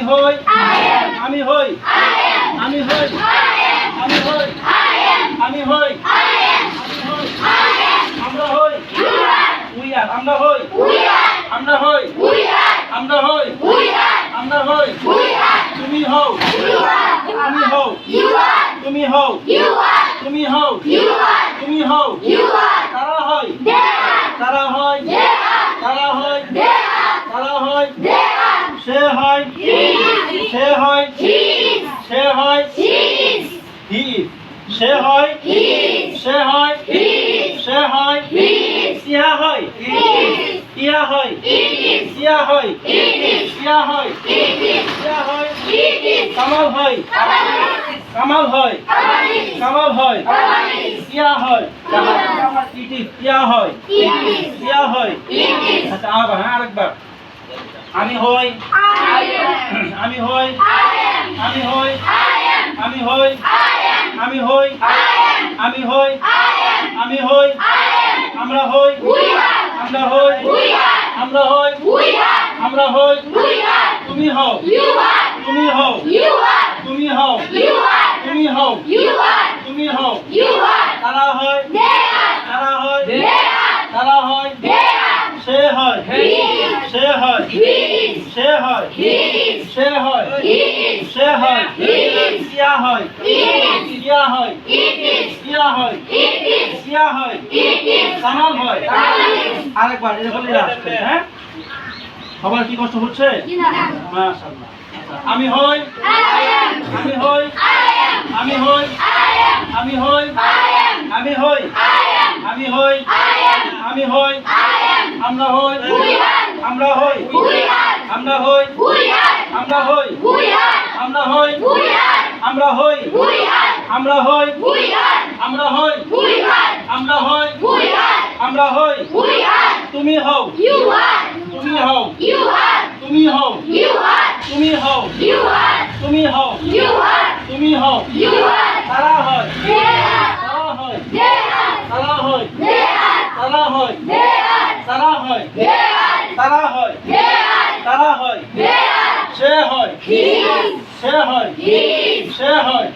হই আমি হই আমি হই আমি হই আমি হই আমরা হই উই আর আমরা হই আমরা হই আমরা হই আমরা হই তুমি হও তুমি হও তুমি হও তুমি হও তুমি হও তারা হয় তারা হয় তারা হয় তারা হয় সে হয় সে হয় সে হয় হি সে হয় সে হয় সে হয় ইয়া হয় ইয়া হয় ইয়া হয় ইয়া হয় ইয়া হয় কামাল হয় কামাল হয় কামাল হয় ইয়া হয় ইয়া হয় ইয়া হয় আচ্ছা আবার হ্যাঁ আরেকবার আমি হই আমি হই আমি হই আমি হই আমি হই আমি হই আমি হই আমরা হই আমরা হই আমরা হই আমরা হই তুমি হও তুমি হও তুমি হও তুমি হও তুমি হও তারা হয় তারা হয় তারা হয় সে হয় সে হয় সে হয় সে হয় সে হয় ইয়া হয় ইয়া হয় ইয়া হয় ইয়া হয় কামাল হয় আরেকবার এটা বলে আসছে হ্যাঁ সবার কি কষ্ট হচ্ছে মাশাআল্লাহ আমি হই আমি হই আমি হই আমি হই আমি হই আমি হই আমি হই আমরা হই আমরা হই আমরা হই আমরা হই আমরা হই আমরা হই আমরা হই আমরা হই আমরা হই আমরা হই তুমি হও তুমি হও তুমি হও তুমি হও তুমি হও তুমি হও তারা হয় তারা হয় তারা হয় তারা হয় তারা হয় তারা হয় তারা হয় সে হয় সে হয় সে হয়